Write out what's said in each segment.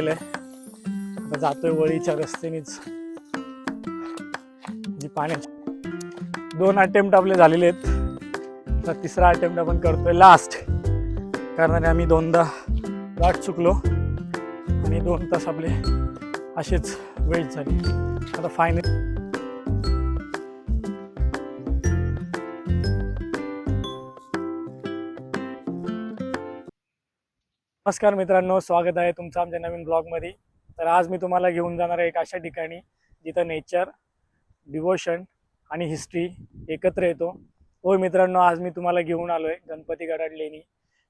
केलंय. आता जातोय वळीच्या रस्त्यानेच. जी पाण्याची 2 अटेम्प्ट आपले झालेले आहेत. तर तिसरा अटेम्प्ट आपण करतोय लास्ट, कारण आम्ही 2दा वाट चुकलो आणि 2 तास आपले असेच वेस्ट झाले. आता फायनल नमस्कार मित्रांनो, स्वागत आहे तुमचं आमच्या नवीन ब्लॉगमध्ये. तर आज मी तुम्हाला घेऊन जाणार आहे एक अशा ठिकाणी जिथं नेचर, डिवोशन आणि हिस्ट्री एकत्र येतो. होय मित्रांनो, आज मी तुम्हाला घेऊन आलो आहे गणपतीगडाड लेणी,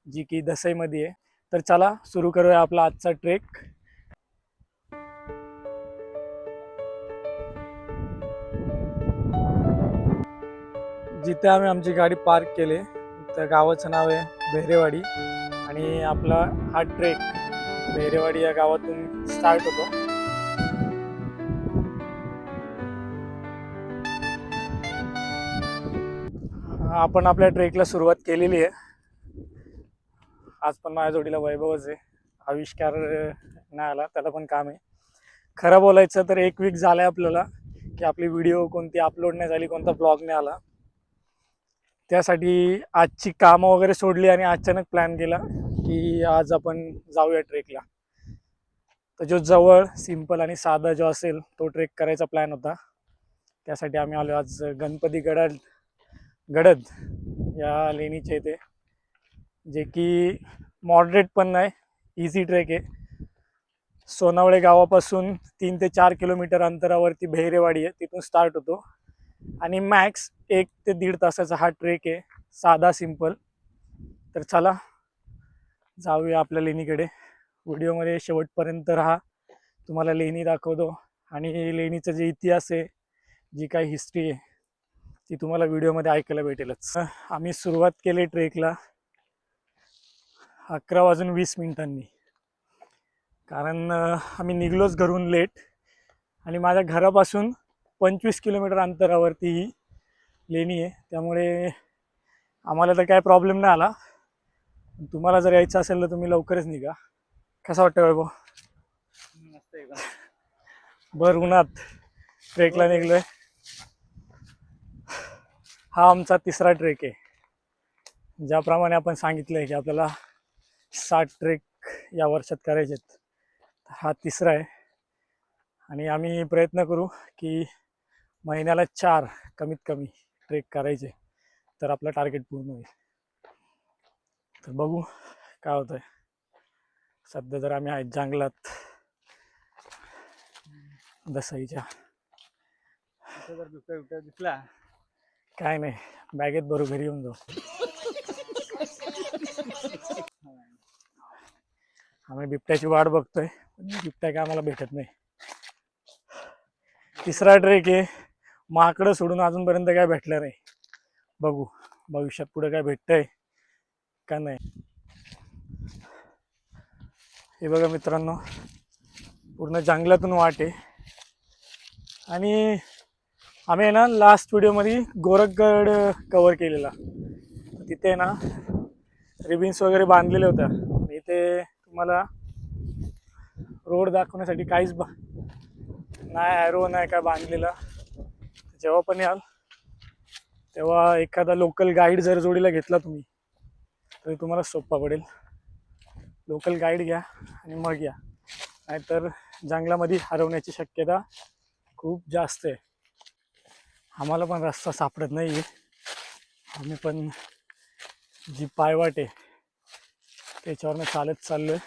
जी की दसईमध्ये आहे. तर चला सुरू करूया आपला आजचा ट्रेक. जिथे आम्ही आमची गाडी पार्क केली त्या गावाचं नाव आहे बेहरेवाडी आणि आपला हा ट्रेक बेहरेवाडी या गावातून स्टार्ट होतो. आपण आपल्या ट्रेकला सुरुवात केलेली आहे. आज पण माझ्या जोडीला वैभवच आहे. आविष्कार नाही आला, त्याला पण काम आहे. खरं बोलायचं तर 1 वीक झालाय आपल्याला की आपली व्हिडिओ कोणती अपलोड नाही झाली, कोणता ब्लॉग नाही आला. त्यासाठी आजची कामं वगैरे सोडली आणि अचानक प्लॅन केला की आज आपण जाऊया ट्रेकला. तर जो जवळ सिंपल आणि साधा जो असेल तो ट्रेक करायचा प्लॅन होता. त्यासाठी आम्ही आलो आज गणपतीगडाड गडद या लेणीच्या इथे, जे की मॉडरेट पण नाही, इझी ट्रेक आहे. सोनावळे गावापासून 3 ते 4 किलोमीटर अंतरावरती बेहरेवाडी आहे, तिथून स्टार्ट होतो आणि मॅक्स 1 ते 1.5 तासाचा हा ट्रेक आहे, साधा सिंपल. तर चला जाऊया आपल्या लेणीकडे. व्हिडिओमध्ये शेवटपर्यंत राहा, तुम्हाला लेणी दाखवतो आणि लेणीचा जे इतिहास आहे, जी काही हिस्ट्री आहे ती तुम्हाला व्हिडिओमध्ये ऐकायला भेटेलच. आम्ही सुरुवात केली ट्रेकला 11:20 कारण आम्ही निघलोच घरून लेट आणि माझ्या घरापासून 25 किलोमीटर अंतरावरती ही लेणी आहे. त्यामुळे आम्हाला तर काय प्रॉब्लेम नाही आला. तुम्हाला जर यायचं असेल तर तुम्ही लवकरच निघा. कसं वाटतं वैभव? भर उन्हात ट्रेकला निघलोय. हा आमचा तिसरा ट्रेक आहे. ज्याप्रमाणे आपण सांगितलंय की आपल्याला 60 ट्रेक या वर्षात करायचे आहेत, हा तिसरा आहे आणि आम्ही प्रयत्न करू की महिन्याला 4 कमीत कमी ट्रेक करायचे, तर आपलं टार्गेट पूर्ण होईल. तर बघू काय होतंय. सध्या जर आम्ही आहेत जंगलात दसईच्या. दिसला काय नाही, बॅगेत भरू, घरी येऊन जाऊ. आम्ही बिबट्याची वाट बघतोय, पण बिबट्या काय आम्हाला भेटत नाही. तिसरा ट्रेक आहे. माकडं सोडून अजूनपर्यंत काय भेटलं नाही. बघू भविष्यात पुढे काय भेटतंय का नाही. हे बघा मित्रांनो, पूर्ण जंगलातून वाट आहे आणि आम्ही ना लास्ट व्हिडिओमध्ये गोरखगड कव्हर केलेला. तिथे ना रिबिन्स वगैरे बांधलेले होत्या. इथे तुम्हाला रोड दाखवण्यासाठी काहीच नाही, ॲरो नाही काय बांधलेला. जेव्हा पण याल तेव्हा एखादा लोकल गाईड जर जोडीला घेतला तुम्ही तर तुम्हाला सोपा पडेल. लोकल गाईड घ्या आणि मग या, नाहीतर जंगलामध्ये हरवण्याची शक्यता खूप जास्त आहे. आम्हाला पण रस्ता सापडत नाही आहे. आम्ही पण जी पायवाट आहे त्याच्यावरनं चालत चाललो आहे.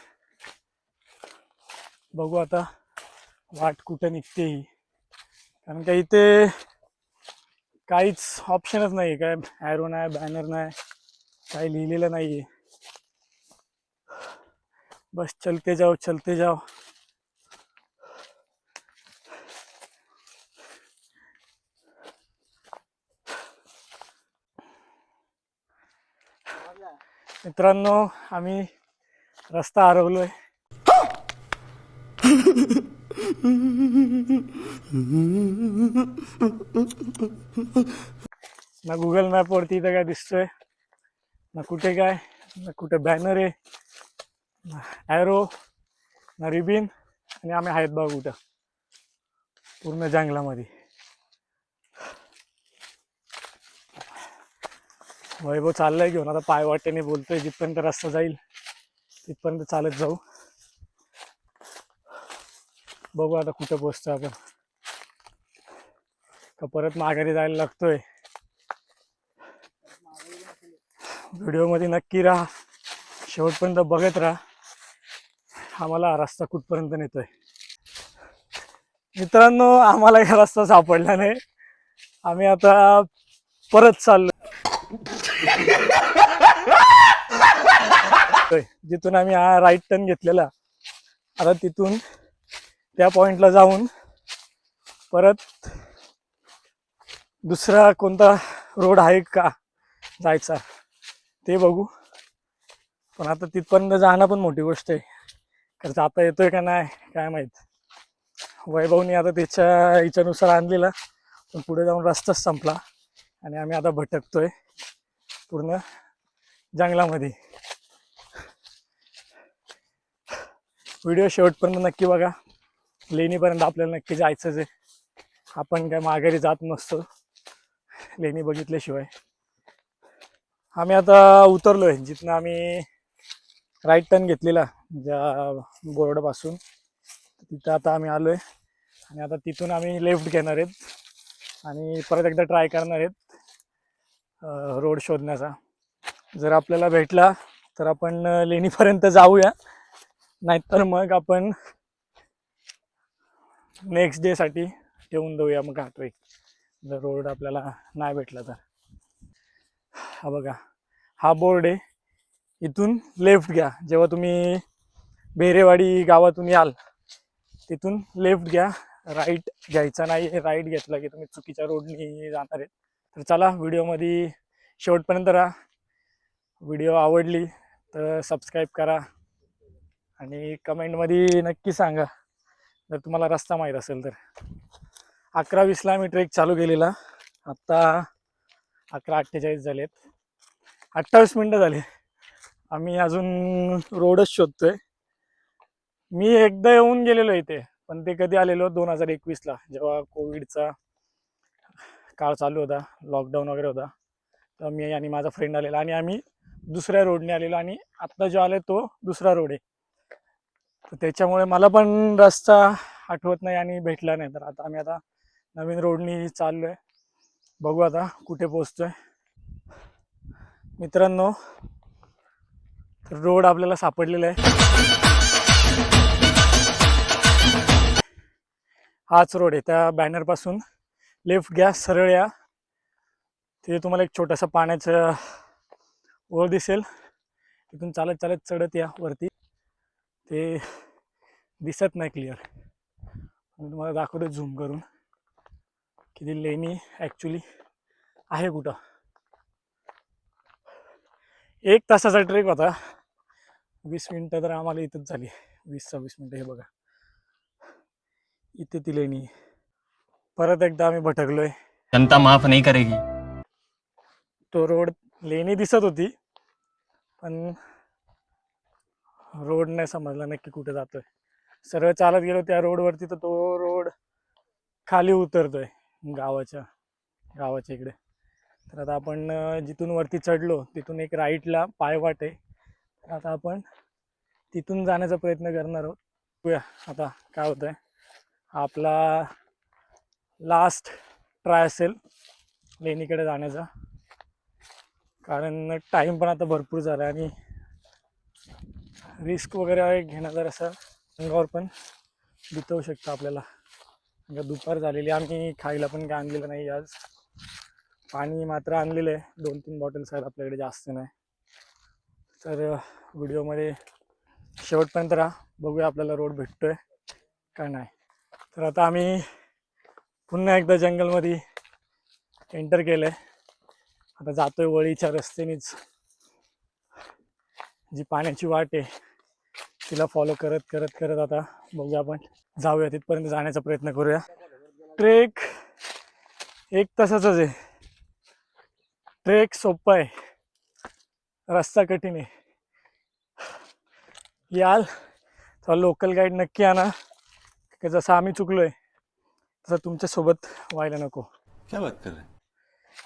बघू आता वाट कुठं निघते ही, कारण का इथे काहीच ऑप्शनच नाही. काय ॲरो नाही, बॅनर नाही, काही लिहिलेलं नाही आहे. बस चलते जाओ चलते जाओ. मित्रांनो, आम्ही रस्ता हरवलोय. ना गुगल मॅपवरती इथं काय दिसतोय, ना कुठे काय, ना कुठे बॅनर आहे, ना ॲरो, रिबीन आणि आम्ही आहेत बघ कुठं पूर्ण जंगलामध्ये. वैभव चाललाय घेऊन आता पाय वाटेने बोलतोय जिथपर्यंत रस्ता जाईल तिथपर्यंत चालत जाऊ. बघू आता कुठं पोचतो आपण का परत माघारी जायला लागतोय. व्हिडिओमध्ये नक्की राहा, शेवटपर्यंत बघत राहा, आम्हाला रस्ता कुठपर्यंत नेतोय. मित्रांनो आम्हाला हा रस्ता सापडला नाही, आम्ही आता परत चाललो. जिथून आम्ही हा राईट टर्न घेतलेला आता तिथून त्या पॉइंटला जाऊन परत दुसरा कोणता रोड आहे का जायचा ते बघू. पण आता तिथपर्यंत जाणं पण मोठी गोष्ट आहे, कारण जाता येतोय का नाही काय माहित. वैभवनी आता त्याच्या हिच्यानुसार आणलेला पण पुढे जाऊन रस्ताच संपला आणि आम्ही आता भटकतोय पूर्ण जंगलामध्ये. व्हिडिओ शेवटपर्यंत नक्की बघा, लेणीपर्यंत आपल्याला नक्की जायचंच आहे. आपण काय माघारी जात नसतो लेणी बघितल्याशिवाय. आम्ही आता उतरलोय जिथनं आम्ही राईट टर्न घेतलेला ज्या बोर्डपासून, तिथं आता आम्ही आलोय आणि आता तिथून आम्ही लेफ्ट घेणार आहेत आणि परत एकदा ट्राय करणार आहेत रोड शोधण्याचा. जर आपल्याला भेटला तर आपण लेणीपर्यंत जाऊया, नाहीतर मग आपण नेक्स्ट डेसाठी ठेवून देऊया मग हा ट्रेक, जर रोड आपल्याला नाही भेटला तर. हा बघा हा बोर्ड आहे, इथून लेफ्ट घ्या. जेव्हा तुम्ही बेरेवाडी गावातून याल तिथून लेफ्ट घ्या, राईट घ्यायचा नाही. राईट घेतला की तुम्ही चुकीच्या रोडनी जाणार आहे. तर चला व्हिडिओमध्ये शेवटपर्यंत राहा. व्हिडिओ आवडली तर सबस्क्राईब करा आणि कमेंटमध्ये नक्की सांगा जर तुम्हाला रस्ता माहीत असेल तर. 11:20ला मी ट्रेक चालू केलेला, आत्ता 11:48 झालेत, 28 मिनटं झाले. आम्ही अजून रोडच शोधतोय. मी एकदा येऊन गेलेलो इथे, पण ते कधी आलेलो 2021ला जेव्हा कोविडचा काळ चालू होता, लॉकडाऊन वगैरे होता, तर मी आणि माझा फ्रेंड आलेला आणि आम्ही दुसऱ्या रोडने आलेलो आणि आत्ता जो आले तो दुसरा रोड आहे. तर त्याच्यामुळे मला पण रस्ता आठवत नाही आणि भेटला नाही. तर आता आम्ही आता नवीन रोडनी चाललोय, बघू आता कुठे पोचतोय. मित्रांनो रोड आपल्याला सापडलेला आहे, हाच रोड आहे. त्या बॅनरपासून लेफ्ट घ्या, सरळ या, तिथे तुम्हाला एक छोटासा पाण्याचं ओळ दिसेल, तिथून चालत चालत चढत या वरती. ते दिसत नाही क्लिअर, मी तुम्हाला दाखवतो झूम करून की ती लेणी ॲक्च्युली आहे कुठं. 1 तासाचा ट्रेक होता, 20 मिनटं तर आम्हाला इथंच झाली, 20-26 मिनटं. हे बघा इथे ती लेणी. परत एकदा आम्ही भटकलोय, जनता माफ नहीं करेगी. तो रोड लेणी दिसत होती पण रोड नाही समजला नक्की कुठे जातोय. सरळ चालत गेलो त्या रोडवरती तर तो रोड खाली उतरतोय गावाच्या इकडे. तर आता आपण जिथून वरती चढलो तिथून एक राईटला पायवाट आहे, आता आपण तिथून जाण्याचा प्रयत्न करणार आहोत. बघूया आता काय होतंय. आपला लास्ट ट्राय असेल लेणीकडे जाण्याचा, कारण टाईम पण आता भरपूर झाला आणि रिस्क वगैरे घेणं जर असं अंगावर पण बितवू शकतं आपल्याला. दुपार झालेली, आम्ही खायला पण काय आणलेलं नाही आज. पाणी मात्र आणलेलं आहे, 2-3 बॉटल्स आहेत आपल्याकडे, जास्त नाही. तर व्हिडिओमध्ये शेवटपर्यंत राहा, बघूया आपल्याला रोड भेटतोय का नाही. तर आता आम्ही पुन्हा एकदा जंगलमध्ये एंटर केलं आहे, आता जातोय वळीच्या रस्त्यानेच. जी पाण्याची वाट आहे तिला फॉलो करत करत करत आता बघूया आपण जाऊया, तिथपर्यंत जाण्याचा प्रयत्न करूया. ट्रेक 1 तासाचाच आहे, ट्रेक सोपा आहे, रस्ता कठीण आहे. याल तर लोकल गाईड नक्की आणा, की जसं आम्ही चुकलोय तसं तुमच्यासोबत व्हायला नको. क्या बात कर रहे हैं?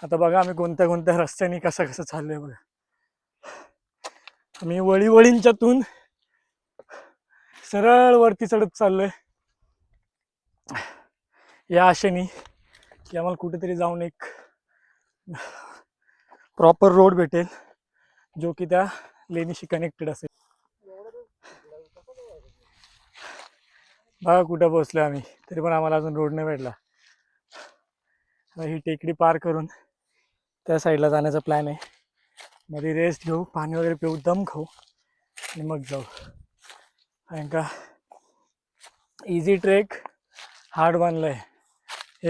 आता बघा आम्ही कोणत्या कोणत्या रस्त्याने कसं चाललोय बघा. आम्ही वळींच्यातून सरळ वरती चढत चाललोय या आशेने की आम्हाला कुठेतरी जाऊन एक प्रॉपर रोड भेटेल जो की त्या लेणीशी कनेक्टेड असेल. बघा कुठं पोहोचलो आम्ही, तरी पण आम्हाला अजून रोड नाही भेटला. ही टेकडी पार करून त्या साईडला जाण्याचा प्लॅन आहे. मध्ये रेस्ट घेऊ, पाणी वगैरे पिऊ, दम खाऊ आणि मग जाऊ. कारण का इझी ट्रेक हार्ड बनलाय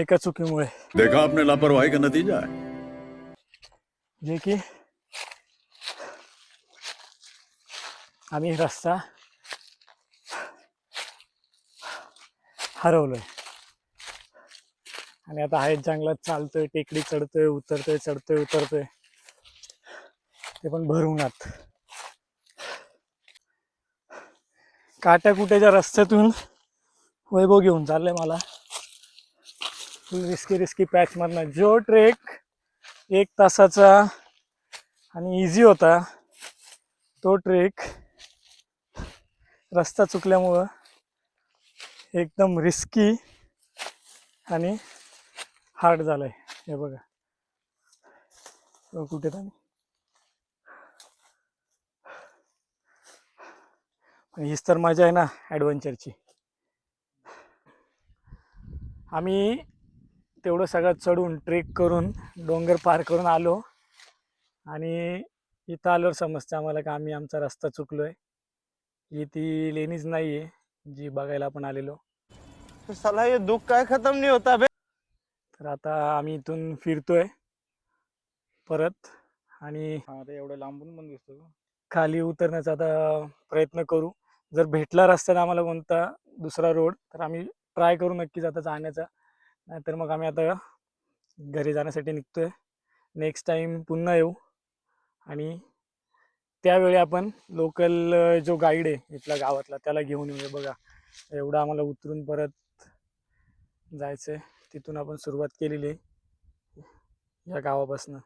एका चुकीमुळे. देखा आपने लापरवाही का नतीजा है. जे की आम्ही रस्ता हरवलोय आणि आता आहेत जंगलात चालतोय, टेकडी चढतोय उतरतोय, चढतोय उतरतोय, ते पण भर उन्हात. काट्या कुट्याच्या रस्त्यातून वैभव घेऊन चाललंय मला फुल रिस्की पॅच मधनं. जो ट्रेक 1 तासाचा आणि इझी होता तो ट्रेक रस्ता चुकल्यामुळं एकदम रिस्की आणि हार्ड झालाय. हे बघा कुठे आणि हीच तर मजा आहे ना ॲडव्हेंचरची. आम्ही तेवढं सगळं चढून ट्रेक करून डोंगर पार करून आलो आणि इथं आल्यावर समजतं आम्हाला की आम्ही आमचा रस्ता चुकलोय. ही ती लेणीच नाहीये जी बघायला आपण आलेलो. साला ये दुख काय खत्म नहीं होता बे. तर आता आम्ही इथून फिरतोय परत आणि एवढं लांबून पण दिसतो खाली उतरण्याचा आता प्रयत्न करू. जर भेटला रस्त्यात आम्हाला कोणता दुसरा रोड तर आम्ही ट्राय करू नक्कीच आता जाण्याचा. नाहीतर मग आम्ही आता घरी जाण्यासाठी निघतोय. नेक्स्ट टाइम पुन्हा येऊ आणि त्यावेळी आपण लोकल जो गाईड आहे इथला गावातला त्याला घेऊन येऊया. बघा एवढं आम्हाला उतरून परत जायचं आहे. तिथून आपण सुरुवात केलेली आहे या गावापासून.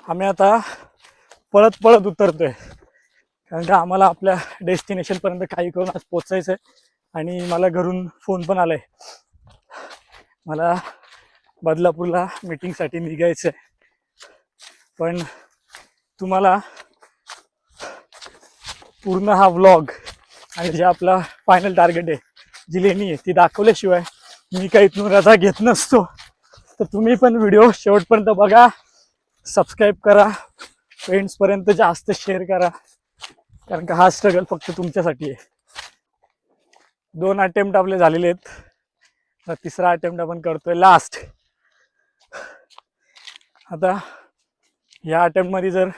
आम्ही आता पळत पळत उतरतोय कारण का आम्हाला आपल्या डेस्टिनेशनपर्यंत काही करून आज पोचायचं आहे. आणि मला घरून फोन पण आलाय, मला बदलापूरला मीटिंगसाठी निघायचं आहे. पण तुम्हाला पूर्ण हा व्लॉग आणि जे आपला फायनल टार्गेट आहे जी लेणी आहे ती दाखवल्याशिवाय मी काही इथून रजा घेत नसतो. तर तुम्ही पण व्हिडिओ शेवटपर्यंत बघा, सबस्क्राईब करा, फ्रेंड्सपर्यंत जास्त शेअर करा कारण का हा स्ट्रगल फक्त तुमच्यासाठी आहे. 2 अटेम्प्ट आपले झालेले आहेत. तर 3रा अटेम्प्ट आपण करतोय लास्ट. आता या अटेम्प्टमध्ये जर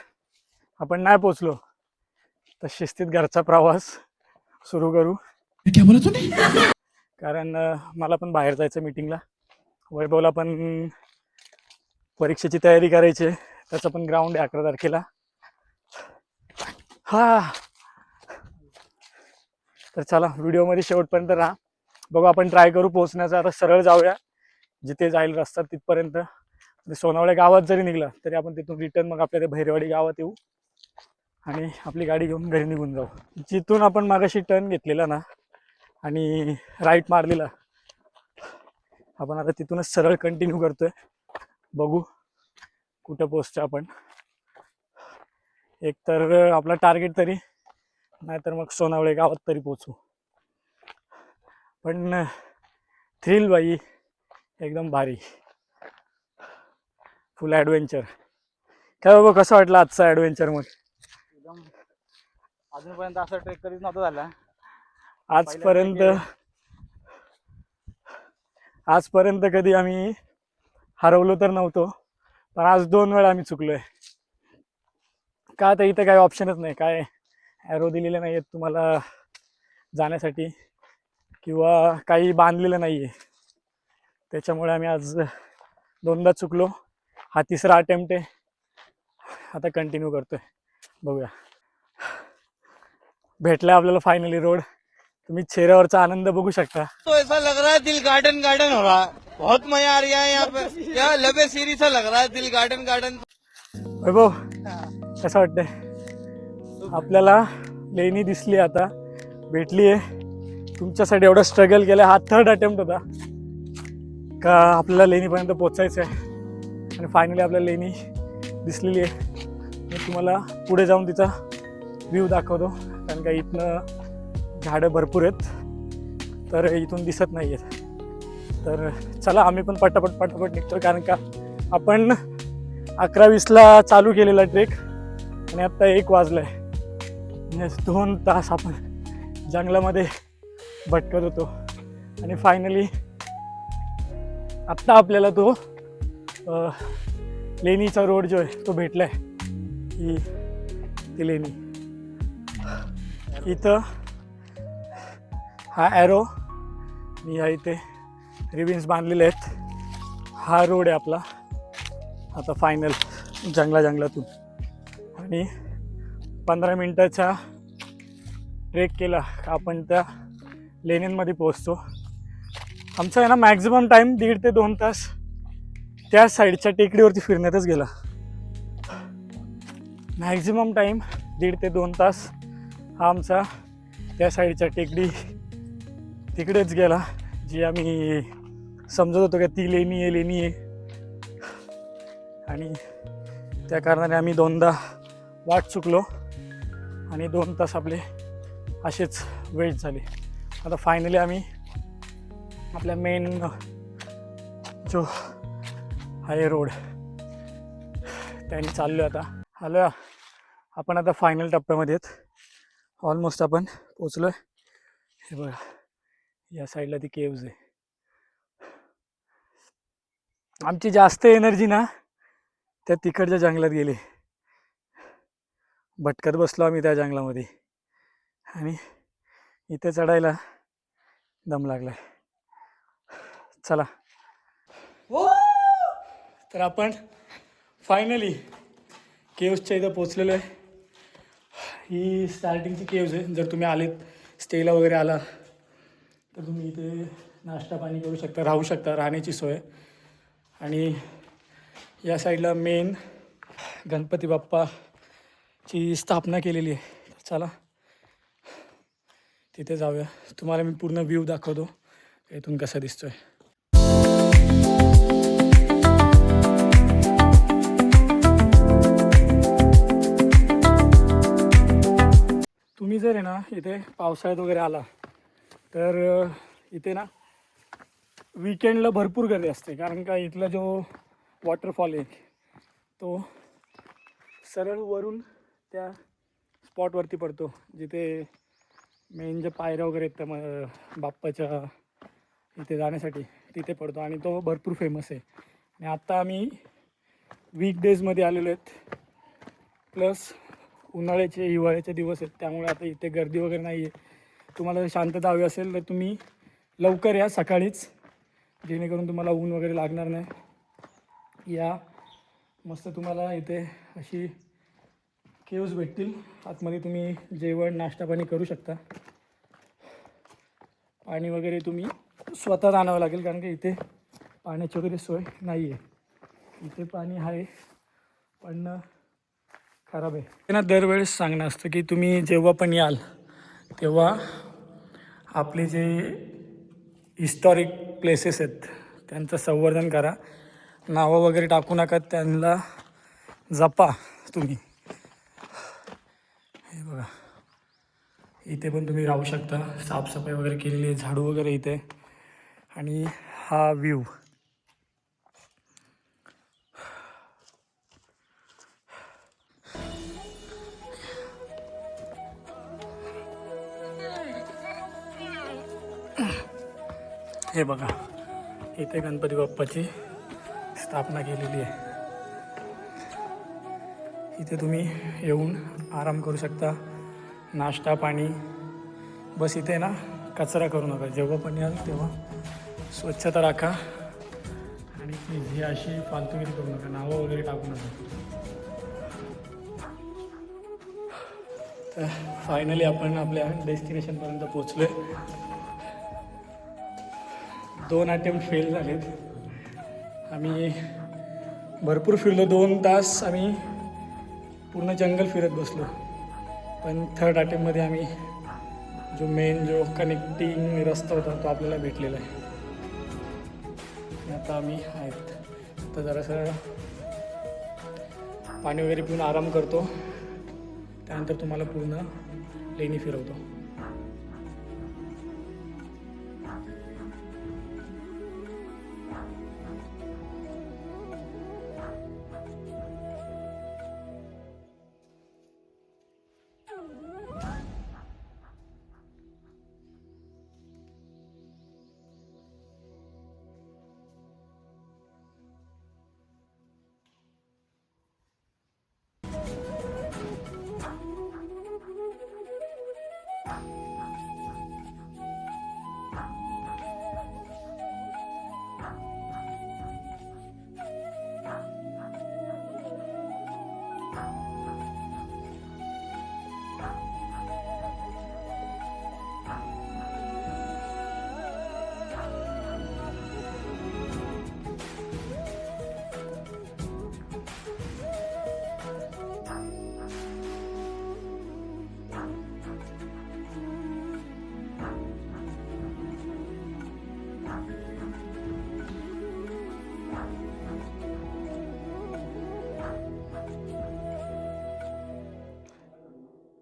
आपण नाही पोचलो तर शिस्तीत घरचा प्रवास सुरू करू. क्या बोला तूने? कारण मला पण बाहेर जायचं मीटिंगला. वैभवला पण परीक्षेची तयारी करायची, त्याचं पण ग्राउंड आहे 11 तारखेला. हा तर चला व्हिडिओमध्ये शेवटपर्यंत राहा. बघू आपण ट्राय करू पोहोचण्याचा. आता सरळ जाऊया जिथे जाईल रस्ता तिथपर्यंत. सोनावळे गावात जरी निघला तरी आपण तिथून रिटर्न मग आपल्या भैरवाडी गावात येऊ आणि आपली गाडी घेऊन घरी निघून जाऊ. जिथून आपण मागाशी टर्न घेतलेला ना आणि राईट मारलेला आपण आता तिथूनच सरळ कंटिन्यू करतोय. बघू कुठं पोहोचतो आपण. एक तर आपला टार्गेट तरी नाहीतर मग सोनावळे गावात तरी पोचू. पण थ्रिल बाई एकदम भारी, फुल ॲडव्हेंचर. काय बाबा कसं वाटलं आजचा ॲडव्हेंचर? मग एकदम अजूनपर्यंत असा ट्रेक कधीच नव्हता झाला आजपर्यंत कधी आम्ही हरवलो तर नव्हतो, पण आज 2 वेळा आम्ही चुकलोय. का तर इथं काही ऑप्शनच नाही, काय ॲरो दिलेले नाही आहेत तुम्हाला जाण्यासाठी किंवा काही बांधलेलं नाही आहे. त्याच्यामुळे आम्ही आज 2दा चुकलो. हा 3रा अटेम्प्ट आहे. आता कंटिन्यू करतोय, बघूया. भेटलाय आपल्याला फायनली रोड. तुम्ही चेहऱ्यावरचा आनंद बघू शकता. तो ऐसा लग रहा है दिल गार्डन गार्डन हो रहा है. बहुत मजा आ रहा है यहाँ पे. यहाँ लबे सीरी सा लग रहा है दिल गार्डन गार्डन. वैभव कसं वाटतंय? आपल्याला लेणी दिसली, आता भेटली आहे. तुमच्यासाठी एवढं स्ट्रगल केलं. हा 3rd अटेम्प्ट होता का आपल्याला लेणीपर्यंत पोचायचं आहे. आणि फायनली आपल्याला लेणी दिसलेली आहे. मी तुम्हाला पुढे जाऊन तिचा व्ह्यू दाखवतो, कारण का इथनं झाडं भरपूर आहेत, तर इथून दिसत नाही आहेत. तर चला आम्ही पण पटापट निघतो, कारण का आपण 11:20ला चालू केलेला ट्रेक आणि आत्ता 1 वाजला आहे. म्हणजे 2 तास आपण जंगलामध्ये भटकत होतो. आणि फायनली आत्ता आपल्याला तो लेणीचा रोड जो आहे तो भेटला आहे. ही ती लेणी. इथं हा ॲरो मी या इथे रिबिन्स बांधलेले आहेत. हा रोड आहे आपला आता फायनल जंगलातून. आणि 15 मिनटाचा ट्रेक केला का आपण त्या लेण्यांमध्ये पोहोचतो. आमचा आहे ना मॅक्झिमम टाईम 1.5 ते 2 तास त्या साईडच्या टेकडीवरती फिरण्यातच गेला. मॅक्झिमम टाईम 1.5 ते 2 तास हा आमचा त्या साईडच्या टेकडी तिकडेच गेला, जी आम्ही समजत होतो का ती लेणी आहे. आणि त्या कारणाने आम्ही 2दा वाट चुकलो आणि 2 तास आपले असेच वेस्ट झाले. आता फायनली आम्ही आपल्या मेन जो आहे रोड त्याने चाललो आता. आलो आपण आता फायनल टप्प्यामध्ये आहेत. ऑलमोस्ट आपण पोचलो आहे. हे बघा या साईडला ती केव्ज आहे. आमची जास्त एनर्जी ना त्या तिकडच्या जंगलात गेली. भटकत बसलो आम्ही त्या जंगलामध्ये आणि इथे चढायला दम लागलाय. चला तर आपण फायनली केव्सच्या इथं पोचलेलो आहे. ही स्टार्टिंगची केव्ज आहे. जर तुम्ही आलेत स्टेला वगैरे आला तर तुम्ही इथे नाश्ता पाणी करू शकता, राहू शकता, राहण्याची सोय. आणि या साईडला मेन गणपती बाप्पाची स्थापना केलेली आहे. चला तिथे जाऊया. तुम्हाला मी पूर्ण व्ह्यू दाखवतो इथून कसा दिसतोय. तुम्ही जर आहे ना इथे पावसाळ्यात वगैरे आला तर इथे ना वीकेंडला भरपूर गर्दी असते, कारण का इथला जो वॉटरफॉल आहे तो सरळ वरून त्या स्पॉटवरती पडतो, जिथे मेन ज्या पायऱ्या वगैरे आहेत त्या बाप्पाच्या इथे जाण्यासाठी तिथे पडतो. आणि तो भरपूर फेमस आहे. आणि आत्ता आम्ही वीकडेजमध्ये आलेलो आहेत, प्लस उन्हाळ्याचे हिवाळ्याचे दिवस आहेत, त्यामुळे आता इथे गर्दी वगैरे नाही आहे. तुम्हाला जर शांतता हवी असेल तर तुम्ही लवकर या सकाळीच, जेणेकरून तुम्हाला ऊन वगैरे लागणार नाही. या मस्त तुम्हाला इथे अशी केव्ज भेटतील. आतमध्ये तुम्ही जेवण नाश्ता पाणी करू शकता. पाणी वगैरे तुम्ही स्वतःच आणावं लागेल, कारण की इथे पाण्याची वगैरे सोय नाही आहे. इथे पाणी आहे पण खराब आहे. त्यांना दरवेळेस सांगणं असतं की तुम्ही जेव्हा पण याल तेव्हा आपले जे हिस्टॉरिक प्लेसेस आहेत त्यांचं संवर्धन करा. नावं वगैरे टाकू नका, त्यांना जपा तुम्ही. हे बघा इथे पण तुम्ही राहू शकता. साफसफाई वगैरे केलेली आहे, झाडू वगैरे इथे. आणि हा व्ह्यू हे बघा, इथे गणपती बाप्पाची स्थापना केलेली आहे. इथे तुम्ही येऊन आराम करू शकता, नाश्ता पाणी. बस इथे ना कचरा करू नका. जेव्हा पण याल तेव्हा स्वच्छता राखा आणि ही अशी फालतूगिरी करू नका, नावं वगैरे टाकू नका. तर फायनली आपण आपल्या डेस्टिनेशनपर्यंत पोचलो आहे. 2 अटेम्प्ट फेल झालेत. आम्ही भरपूर फिरलो, 2 तास आम्ही पूर्ण जंगल फिरत बसलो. पण 3rd अटेम्प्टमध्ये आम्ही जो कनेक्टिंग रस्ता होता तो आपल्याला भेटलेला आहे. आणि आता आम्ही आहेत तर जरासं पाणी वगैरे पिऊन आराम करतो. त्यानंतर तुम्हाला पूर्ण लेणी फिरवतो.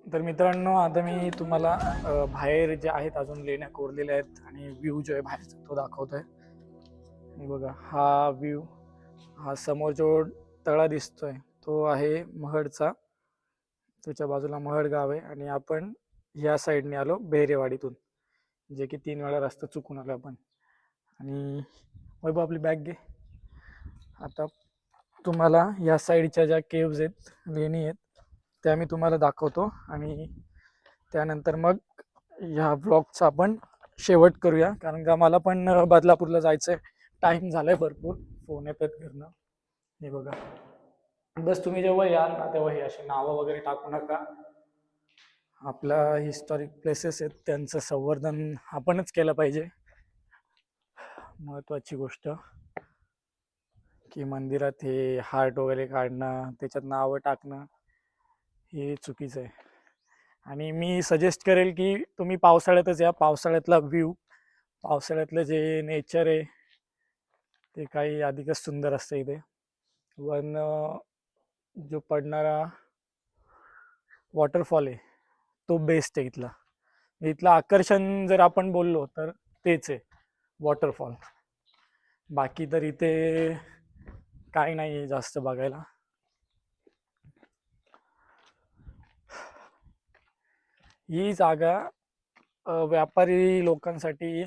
तर मित्रांनो, आता मी तुम्हाला बाहेर जे आहेत अजून लेण्या कोरलेल्या आहेत आणि व्ह्यू जो आहे बाहेरचा तो दाखवतोय. हे बघा, हा व्ह्यू, हा समोर जो तळा दिसतोय तो आहे महडचा. त्याच्या बाजूला महड गाव आहे आणि आपण या साईडने आलो बेहरेवाडीतून, जे की 3 वेळा रस्ता चुकून आलो आपण. आणि वैभव आपली बॅग घे. आता तुम्हाला या साईडच्या ज्या केव्ज आहेत, लेणी आहेत, त्या मी तुम्हाला दाखवतो आणि त्यानंतर मग ह्या व्लॉगचा आपण शेवट करूया. कारण का मला पण बदलापूरला जायचं आहे, टाईम झाला आहे भरपूर, फोन येतात घरनं. हे बघा, बस तुम्ही जेव्हा याल ना तेव्हा हे अशी नावं वगैरे टाकू नका. आपला हिस्टॉरिक प्लेसेस आहेत त्यांचं संवर्धन आपणच केलं पाहिजे. महत्त्वाची गोष्ट की मंदिरात हे हार्ट वगैरे काढणं, त्याच्यात नावं टाकणं हे चुकीचं आहे. आणि मी सजेस्ट करेल की तुम्ही पावसाळ्यातच या. पावसाळ्यातला व्ह्यू, पावसाळ्यातलं जे नेचर आहे ते काही अधिकच सुंदर असतं इथे. वन जो पडणारा वॉटरफॉल आहे तो बेस्ट आहे इथला. इथलं आकर्षण जर आपण बोललो तर तेच आहे, वॉटरफॉल. बाकी तर इथे काही नाही आहे जास्त बघायला. ही जागा व्यापारी लोकांसाठी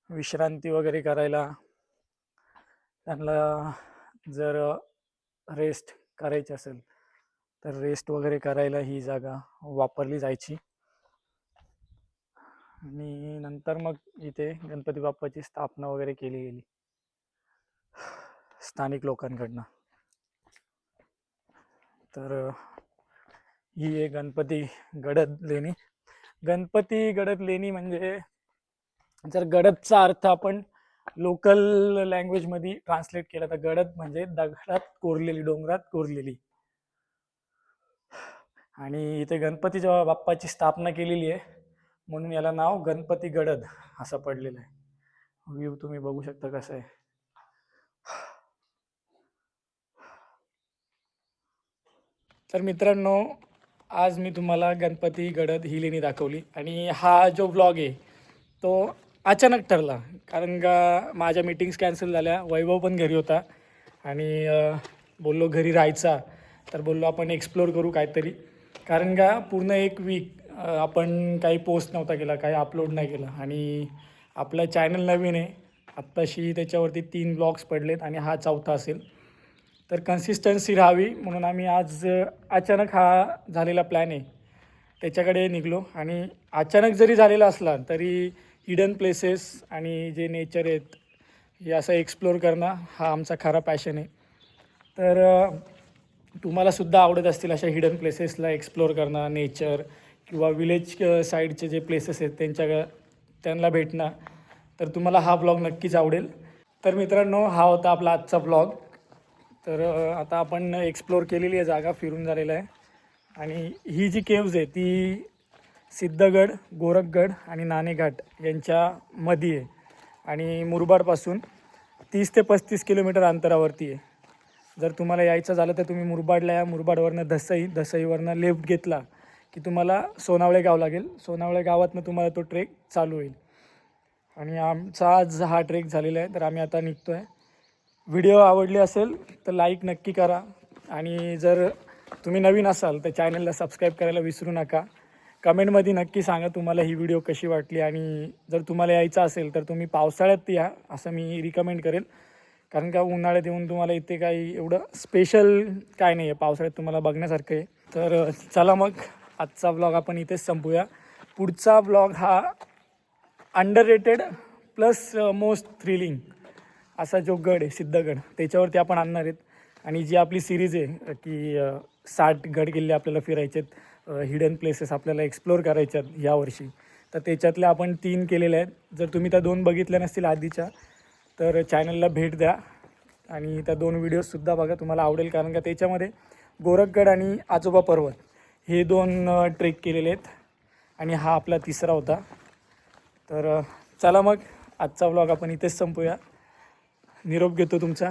विश्रांती वगैरे करायला, त्यांना जर रेस्ट करायची असेल तर रेस्ट वगैरे करायला ही जागा वापरली जायची. आणि नंतर मग इथे गणपती बाप्पाची स्थापना वगैरे केली गेली स्थानिक लोकांकडनं. तर ही आहे गणपती गडद लेणी. गणपती गडद लेणी म्हणजे, जर गडदचा अर्थ आपण लोकल लँग्वेजमध्ये ट्रान्सलेट केला तर गडद म्हणजे दगडात कोरलेली, डोंगरात कोरलेली. आणि इथे गणपतीच्या बाप्पाची स्थापना केलेली आहे म्हणून याला नाव गणपती गडद असं पडलेलं आहे. व्ह्यू तुम्ही बघू शकता कसं आहे. तर मित्रांनो, आज मी तुम्हाला गणपती गडद ही लेणी दाखवली. आणि हा जो व्लॉग आहे तो अचानक ठरला, कारण का माझ्या मीटिंग्स कॅन्सल झाल्या. वैभव पण घरी होता आणि बोललो घरी राहायचा, तर बोललो आपण एक्सप्लोर करू काहीतरी. कारण का पूर्ण एक वीक आपण काही पोस्ट नव्हता केला, काही अपलोड नाही केला. आणि आपलं चॅनल नवीन आहे, आत्ताशी त्याच्यावरती 3 ब्लॉग्स पडलेत आणि हा 4था असेल. तर कन्सिस्टन्सी राहावी म्हणून आम्ही आज अचानक हा झालेला प्लॅन आहे त्याच्याकडे निघलो. आणि अचानक जरी झालेला असला तरी हिडन प्लेसेस आणि जे नेचर आहेत हे असं एक्सप्लोर करणं हा आमचा खरा पॅशन आहे. तर तुम्हालासुद्धा आवडत असतील अशा हिडन प्लेसेसला एक्सप्लोअर करणं, नेचर किंवा विलेज साईडचे जे प्लेसेस आहेत त्यांना भेटणं, तर तुम्हाला हा ब्लॉग नक्कीच आवडेल. तर मित्रांनो, हा होता आपला आजचा ब्लॉग. तर आता आपण एक्सप्लोअर केलेली आहे जागा, फिरून झालेलं आहे. आणि ही जी केव्ज आहे ती सिद्धगड, गोरखगड आणि नाणेघाट यांच्यामध्ये आहे आणि मुरबाडपासून 30 ते 35 किलोमीटर अंतरावरती आहे. जर तुम्हाला यायचं झालं तर तुम्ही मुरबाडला या. मुरबाडवरनं दसईवरनं लेफ्ट घेतला की तुम्हाला सोनावळे गाव लागेल. सोनावळे गावातनं तुम्हाला तो ट्रेक चालू होईल. आणि आमचा आज हा ट्रेक झालेला आहे. तर आम्ही आता निघतो आहे. व्हिडिओ आवडली असेल तर लाईक नक्की करा. आणि जर तुम्ही नवीन असाल तर चॅनलला सबस्क्राईब करायला विसरू नका. कमेंटमध्ये नक्की सांगा तुम्हाला ही व्हिडिओ कशी वाटली. आणि जर तुम्हाला यायचं असेल तर तुम्ही पावसाळ्यात या असं मी रिकमेंड करेल. कारण का उन्हाळ्यात येऊन तुम्हाला इथे काही एवढं स्पेशल काय नाही आहे. पावसाळ्यात तुम्हाला बघण्यासारखं आहे. तर चला मग आजचा ब्लॉग आपण इथेच संपूया. पुढचा ब्लॉग हा अंडररेटेड प्लस मोस्ट थ्रिलिंग असा जो गड आहे सिद्धगड, त्याच्यावरती आपण आणणार आहेत. आणि जी आपली सिरीज आहे की 60 गड किल्ले आपल्याला फिरायचे आहेत, हिडन प्लेसेस आपल्याला एक्सप्लोअर करायचे आहेत यावर्षी, तर त्याच्यातल्या आपण 3 केलेल्या आहेत. जर तुम्ही त्या 2 बघितल्या नसतील आधीच्या तर चॅनलला भेट द्या आणि त्या 2 व्हिडिओजसुद्धा बघा, तुम्हाला आवडेल. कारण का त्याच्यामध्ये गोरखगड आणि आजोबा पर्वत हे 2 ट्रेक केलेले आहेत आणि हा आपला 3रा होता. तर चला मग आजचा व्लॉग आपण इथेच संपूया. निरोप घेतो तुमचा.